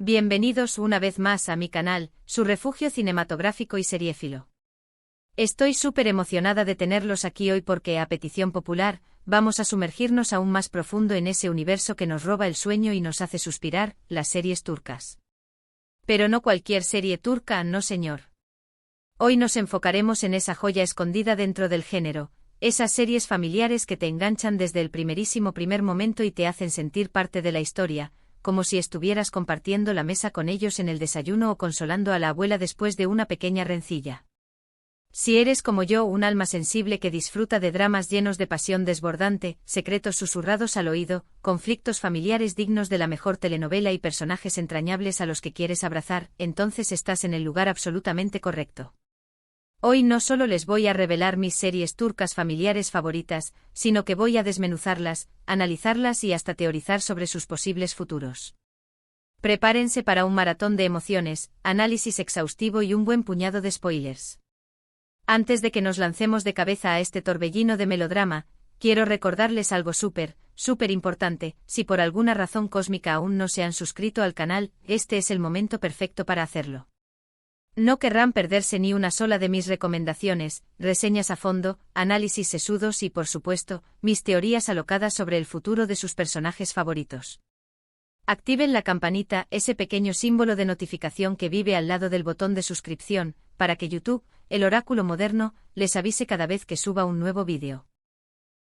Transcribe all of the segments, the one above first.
Bienvenidos una vez más a mi canal, su refugio cinematográfico y seriéfilo. Estoy súper emocionada de tenerlos aquí hoy porque, a petición popular, vamos a sumergirnos aún más profundo en ese universo que nos roba el sueño y nos hace suspirar, las series turcas. Pero no cualquier serie turca, no señor. Hoy nos enfocaremos en esa joya escondida dentro del género, esas series familiares que te enganchan desde el primer momento y te hacen sentir parte de la historia, como si estuvieras compartiendo la mesa con ellos en el desayuno o consolando a la abuela después de una pequeña rencilla. Si eres como yo, un alma sensible que disfruta de dramas llenos de pasión desbordante, secretos susurrados al oído, conflictos familiares dignos de la mejor telenovela y personajes entrañables a los que quieres abrazar, entonces estás en el lugar absolutamente correcto. Hoy no solo les voy a revelar mis series turcas familiares favoritas, sino que voy a desmenuzarlas, analizarlas y hasta teorizar sobre sus posibles futuros. Prepárense para un maratón de emociones, análisis exhaustivo y un buen puñado de spoilers. Antes de que nos lancemos de cabeza a este torbellino de melodrama, quiero recordarles algo súper importante. Si por alguna razón cósmica aún no se han suscrito al canal, este es el momento perfecto para hacerlo. No querrán perderse ni una sola de mis recomendaciones, reseñas a fondo, análisis sesudos y, por supuesto, mis teorías alocadas sobre el futuro de sus personajes favoritos. Activen la campanita, ese pequeño símbolo de notificación que vive al lado del botón de suscripción, para que YouTube, el oráculo moderno, les avise cada vez que suba un nuevo vídeo.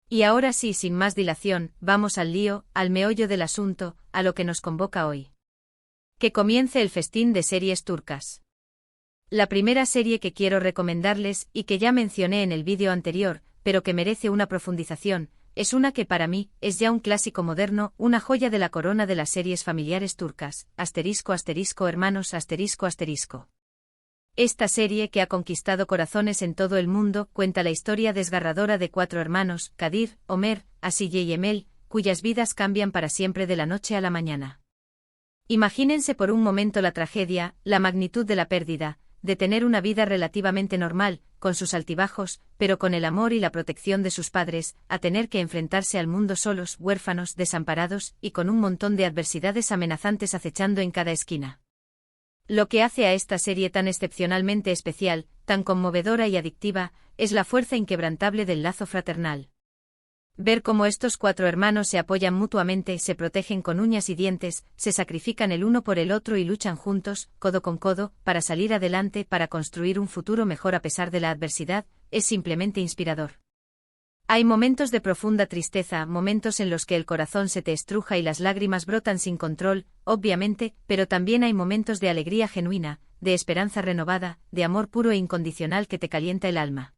Y ahora sí, sin más dilación, vamos al lío, al meollo del asunto, a lo que nos convoca hoy. Que comience el festín de series turcas. La primera serie que quiero recomendarles, y que ya mencioné en el vídeo anterior, pero que merece una profundización, es una que para mí es ya un clásico moderno, una joya de la corona de las series familiares turcas, **hermanos**. Esta serie, que ha conquistado corazones en todo el mundo, cuenta la historia desgarradora de 4 hermanos, Kadir, Ömer, Asiye y Emel, cuyas vidas cambian para siempre de la noche a la mañana. Imagínense por un momento la tragedia, la magnitud de la pérdida, de tener una vida relativamente normal, con sus altibajos, pero con el amor y la protección de sus padres, a tener que enfrentarse al mundo solos, huérfanos, desamparados, y con un montón de adversidades amenazantes acechando en cada esquina. Lo que hace a esta serie tan excepcionalmente especial, tan conmovedora y adictiva, es la fuerza inquebrantable del lazo fraternal. Ver cómo estos 4 hermanos se apoyan mutuamente, se protegen con uñas y dientes, se sacrifican el uno por el otro y luchan juntos, codo con codo, para salir adelante, para construir un futuro mejor a pesar de la adversidad, es simplemente inspirador. Hay momentos de profunda tristeza, momentos en los que el corazón se te estruja y las lágrimas brotan sin control, obviamente, pero también hay momentos de alegría genuina, de esperanza renovada, de amor puro e incondicional que te calienta el alma.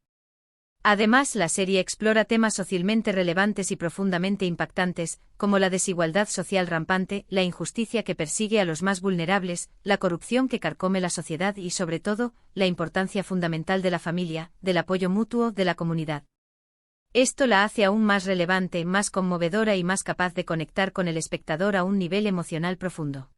Además, la serie explora temas socialmente relevantes y profundamente impactantes, como la desigualdad social rampante, la injusticia que persigue a los más vulnerables, la corrupción que carcome la sociedad y, sobre todo, la importancia fundamental de la familia, del apoyo mutuo, de la comunidad. Esto la hace aún más relevante, más conmovedora y más capaz de conectar con el espectador a un nivel emocional profundo.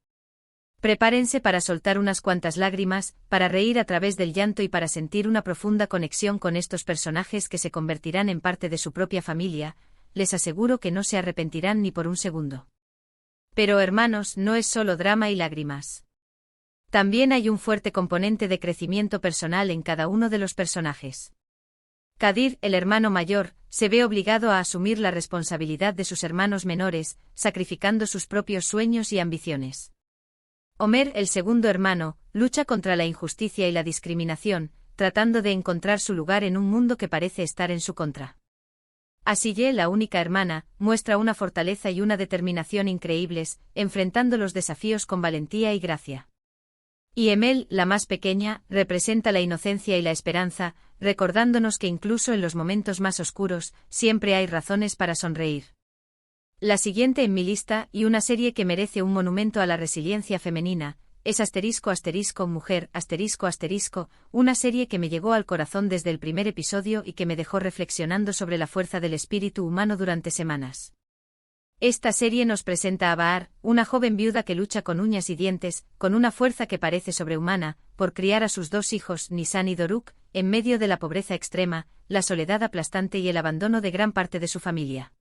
Prepárense para soltar unas cuantas lágrimas, para reír a través del llanto y para sentir una profunda conexión con estos personajes que se convertirán en parte de su propia familia, les aseguro que no se arrepentirán ni por un segundo. Pero hermanos, no es solo drama y lágrimas. También hay un fuerte componente de crecimiento personal en cada uno de los personajes. Kadir, el hermano mayor, se ve obligado a asumir la responsabilidad de sus hermanos menores, sacrificando sus propios sueños y ambiciones. Ömer, el segundo hermano, lucha contra la injusticia y la discriminación, tratando de encontrar su lugar en un mundo que parece estar en su contra. Asiye, la única hermana, muestra una fortaleza y una determinación increíbles, enfrentando los desafíos con valentía y gracia. Y Emel, la más pequeña, representa la inocencia y la esperanza, recordándonos que incluso en los momentos más oscuros, siempre hay razones para sonreír. La siguiente en mi lista, y una serie que merece un monumento a la resiliencia femenina, es **Mujer**, una serie que me llegó al corazón desde el primer episodio y que me dejó reflexionando sobre la fuerza del espíritu humano durante semanas. Esta serie nos presenta a Bahar, una joven viuda que lucha con uñas y dientes, con una fuerza que parece sobrehumana, por criar a sus 2 hijos, Nisan y Doruk, en medio de la pobreza extrema, la soledad aplastante y el abandono de gran parte de su familia.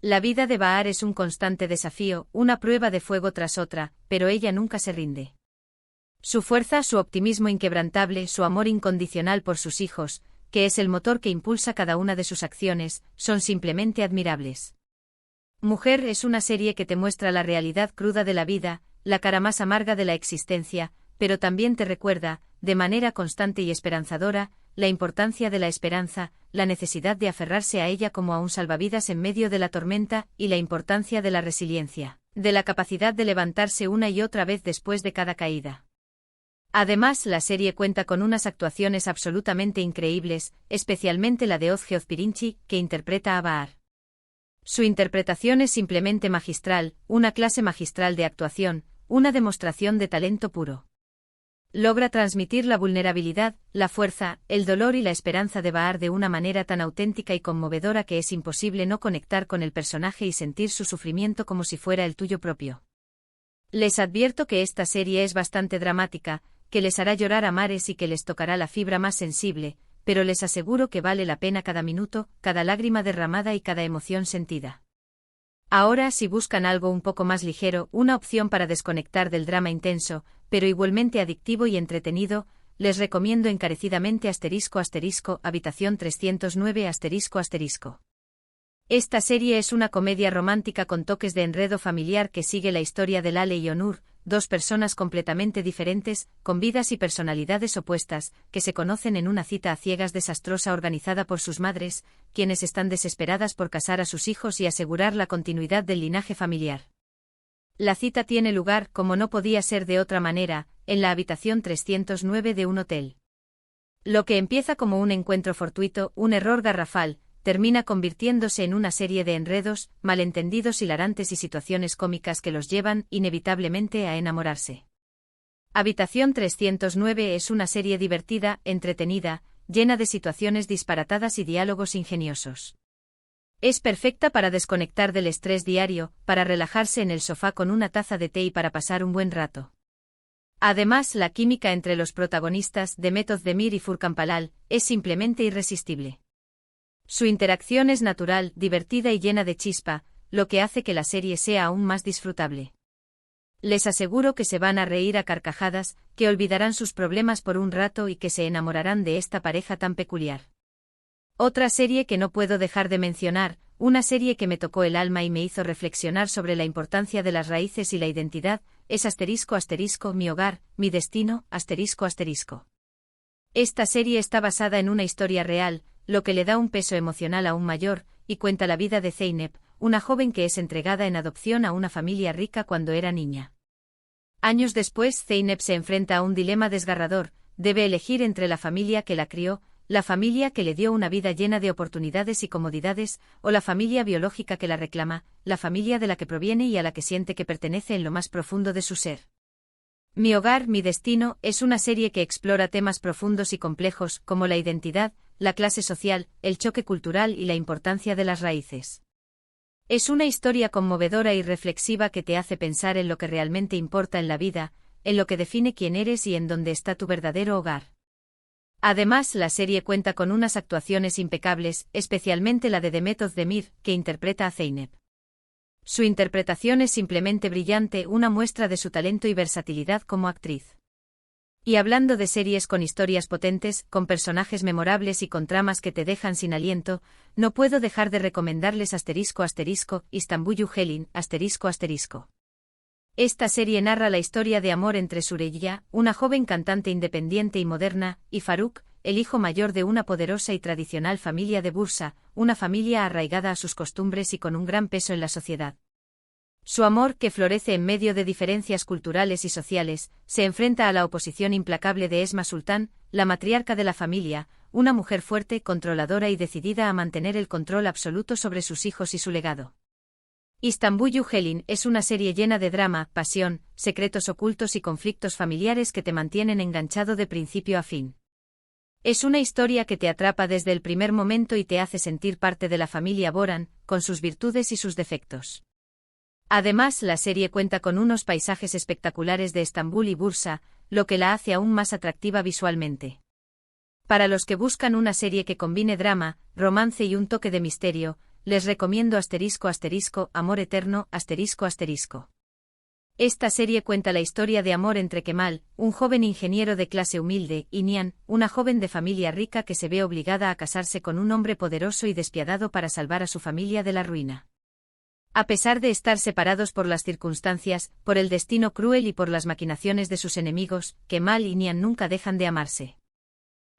La vida de Bahar es un constante desafío, una prueba de fuego tras otra, pero ella nunca se rinde. Su fuerza, su optimismo inquebrantable, su amor incondicional por sus hijos, que es el motor que impulsa cada una de sus acciones, son simplemente admirables. Mujer es una serie que te muestra la realidad cruda de la vida, la cara más amarga de la existencia, pero también te recuerda, de manera constante y esperanzadora, la importancia de la esperanza, la necesidad de aferrarse a ella como a un salvavidas en medio de la tormenta y la importancia de la resiliencia, de la capacidad de levantarse una y otra vez después de cada caída. Además, la serie cuenta con unas actuaciones absolutamente increíbles, especialmente la de Ozge Ozpirinchi, que interpreta a Bahar. Su interpretación es simplemente magistral, una clase magistral de actuación, una demostración de talento puro. Logra transmitir la vulnerabilidad, la fuerza, el dolor y la esperanza de Bahar de una manera tan auténtica y conmovedora que es imposible no conectar con el personaje y sentir su sufrimiento como si fuera el tuyo propio. Les advierto que esta serie es bastante dramática, que les hará llorar a mares y que les tocará la fibra más sensible, pero les aseguro que vale la pena cada minuto, cada lágrima derramada y cada emoción sentida. Ahora, si buscan algo un poco más ligero, una opción para desconectar del drama intenso, pero igualmente adictivo y entretenido, les recomiendo encarecidamente *** Habitación 309 ***. Esta serie es una comedia romántica con toques de enredo familiar que sigue la historia de Lale y Onur, dos personas completamente diferentes, con vidas y personalidades opuestas, que se conocen en una cita a ciegas desastrosa organizada por sus madres, quienes están desesperadas por casar a sus hijos y asegurar la continuidad del linaje familiar. La cita tiene lugar, como no podía ser de otra manera, en la habitación 309 de un hotel. Lo que empieza como un encuentro fortuito, un error garrafal, termina convirtiéndose en una serie de enredos, malentendidos hilarantes y situaciones cómicas que los llevan, inevitablemente, a enamorarse. Habitación 309 es una serie divertida, entretenida, llena de situaciones disparatadas y diálogos ingeniosos. Es perfecta para desconectar del estrés diario, para relajarse en el sofá con una taza de té y para pasar un buen rato. Además, la química entre los protagonistas, Demet Özdemir y Furkan Palal, es simplemente irresistible. Su interacción es natural, divertida y llena de chispa, lo que hace que la serie sea aún más disfrutable. Les aseguro que se van a reír a carcajadas, que olvidarán sus problemas por un rato y que se enamorarán de esta pareja tan peculiar. Otra serie que no puedo dejar de mencionar, una serie que me tocó el alma y me hizo reflexionar sobre la importancia de las raíces y la identidad, es *** Mi hogar, mi destino, ***. Esta serie está basada en una historia real, lo que le da un peso emocional aún mayor, y cuenta la vida de Zeynep, una joven que es entregada en adopción a una familia rica cuando era niña. Años después, Zeynep se enfrenta a un dilema desgarrador: debe elegir entre la familia que la crió, la familia que le dio una vida llena de oportunidades y comodidades, o la familia biológica que la reclama, la familia de la que proviene y a la que siente que pertenece en lo más profundo de su ser. Mi hogar, mi destino, es una serie que explora temas profundos y complejos, como la identidad, la clase social, el choque cultural y la importancia de las raíces. Es una historia conmovedora y reflexiva que te hace pensar en lo que realmente importa en la vida, en lo que define quién eres y en dónde está tu verdadero hogar. Además, la serie cuenta con unas actuaciones impecables, especialmente la de Demet Özdemir, que interpreta a Zeynep. Su interpretación es simplemente brillante, una muestra de su talento y versatilidad como actriz. Y hablando de series con historias potentes, con personajes memorables y con tramas que te dejan sin aliento, no puedo dejar de recomendarles *** Istanbul Helin, ***. Esta serie narra la historia de amor entre Süreyya, una joven cantante independiente y moderna, y Faruk, el hijo mayor de una poderosa y tradicional familia de Bursa, una familia arraigada a sus costumbres y con un gran peso en la sociedad. Su amor, que florece en medio de diferencias culturales y sociales, se enfrenta a la oposición implacable de Esma Sultan, la matriarca de la familia, una mujer fuerte, controladora y decidida a mantener el control absoluto sobre sus hijos y su legado. Istanbul Helin es una serie llena de drama, pasión, secretos ocultos y conflictos familiares que te mantienen enganchado de principio a fin. Es una historia que te atrapa desde el primer momento y te hace sentir parte de la familia Boran, con sus virtudes y sus defectos. Además, la serie cuenta con unos paisajes espectaculares de Estambul y Bursa, lo que la hace aún más atractiva visualmente. Para los que buscan una serie que combine drama, romance y un toque de misterio, les recomiendo Amor Eterno ***. Esta serie cuenta la historia de amor entre Kemal, un joven ingeniero de clase humilde, y Nian, una joven de familia rica que se ve obligada a casarse con un hombre poderoso y despiadado para salvar a su familia de la ruina. A pesar de estar separados por las circunstancias, por el destino cruel y por las maquinaciones de sus enemigos, Kemal y Nian nunca dejan de amarse.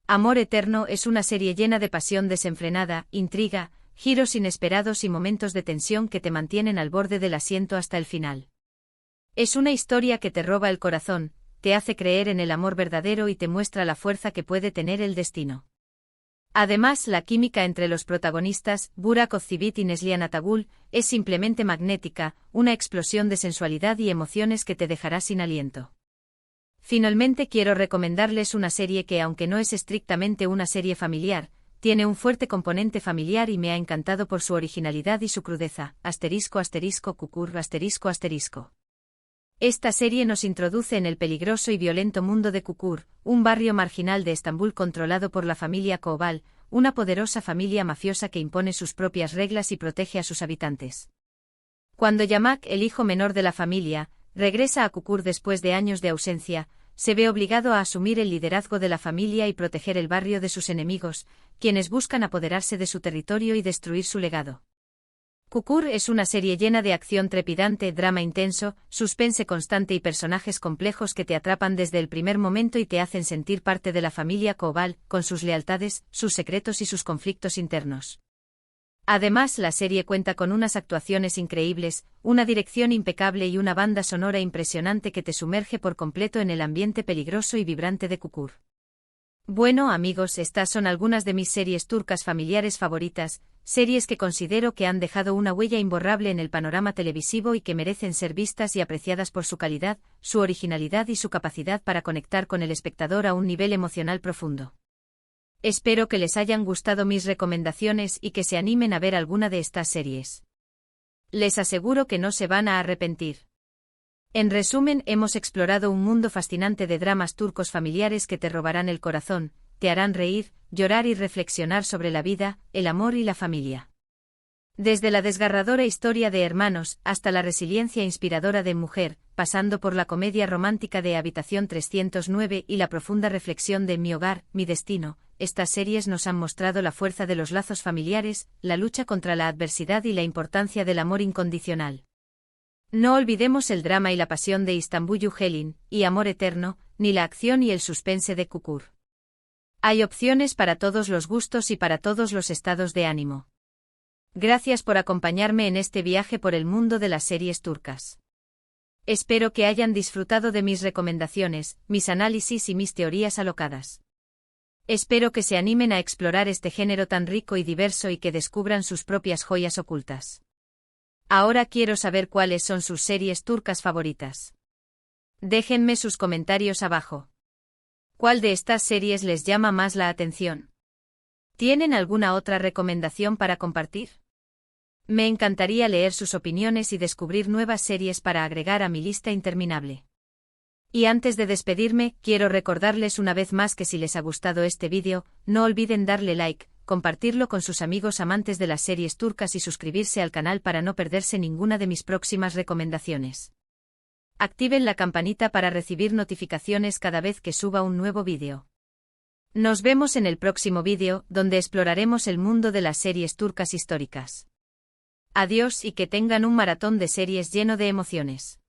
Amor Eterno es una serie llena de pasión desenfrenada, intriga, giros inesperados y momentos de tensión que te mantienen al borde del asiento hasta el final. Es una historia que te roba el corazón, te hace creer en el amor verdadero y te muestra la fuerza que puede tener el destino. Además, la química entre los protagonistas, Burak Özçivit y Neslihan Atagül, es simplemente magnética, una explosión de sensualidad y emociones que te dejará sin aliento. Finalmente quiero recomendarles una serie que, aunque no es estrictamente una serie familiar, tiene un fuerte componente familiar y me ha encantado por su originalidad y su crudeza. ***Kukur***. Esta serie nos introduce en el peligroso y violento mundo de Kukur, un barrio marginal de Estambul controlado por la familia Koval, una poderosa familia mafiosa que impone sus propias reglas y protege a sus habitantes. Cuando Yamak, el hijo menor de la familia, regresa a Kukur después de años de ausencia, se ve obligado a asumir el liderazgo de la familia y proteger el barrio de sus enemigos, quienes buscan apoderarse de su territorio y destruir su legado. Kukur es una serie llena de acción trepidante, drama intenso, suspense constante y personajes complejos que te atrapan desde el primer momento y te hacen sentir parte de la familia Koval, con sus lealtades, sus secretos y sus conflictos internos. Además, la serie cuenta con unas actuaciones increíbles, una dirección impecable y una banda sonora impresionante que te sumerge por completo en el ambiente peligroso y vibrante de Kukur. Bueno amigos, estas son algunas de mis series turcas familiares favoritas, series que considero que han dejado una huella imborrable en el panorama televisivo y que merecen ser vistas y apreciadas por su calidad, su originalidad y su capacidad para conectar con el espectador a un nivel emocional profundo. Espero que les hayan gustado mis recomendaciones y que se animen a ver alguna de estas series. Les aseguro que no se van a arrepentir. En resumen, hemos explorado un mundo fascinante de dramas turcos familiares que te robarán el corazón, te harán reír, llorar y reflexionar sobre la vida, el amor y la familia. Desde la desgarradora historia de hermanos hasta la resiliencia inspiradora de Mujer, pasando por la comedia romántica de Habitación 309 y la profunda reflexión de Mi hogar, mi destino, estas series nos han mostrado la fuerza de los lazos familiares, la lucha contra la adversidad y la importancia del amor incondicional. No olvidemos el drama y la pasión de İstanbul Yücelin, y Amor Eterno, ni la acción y el suspense de Kukur. Hay opciones para todos los gustos y para todos los estados de ánimo. Gracias por acompañarme en este viaje por el mundo de las series turcas. Espero que hayan disfrutado de mis recomendaciones, mis análisis y mis teorías alocadas. Espero que se animen a explorar este género tan rico y diverso y que descubran sus propias joyas ocultas. Ahora quiero saber cuáles son sus series turcas favoritas. Déjenme sus comentarios abajo. ¿Cuál de estas series les llama más la atención? ¿Tienen alguna otra recomendación para compartir? Me encantaría leer sus opiniones y descubrir nuevas series para agregar a mi lista interminable. Y antes de despedirme, quiero recordarles una vez más que si les ha gustado este vídeo, no olviden darle like, compartirlo con sus amigos amantes de las series turcas y suscribirse al canal para no perderse ninguna de mis próximas recomendaciones. Activen la campanita para recibir notificaciones cada vez que suba un nuevo vídeo. Nos vemos en el próximo vídeo, donde exploraremos el mundo de las series turcas históricas. Adiós y que tengan un maratón de series lleno de emociones.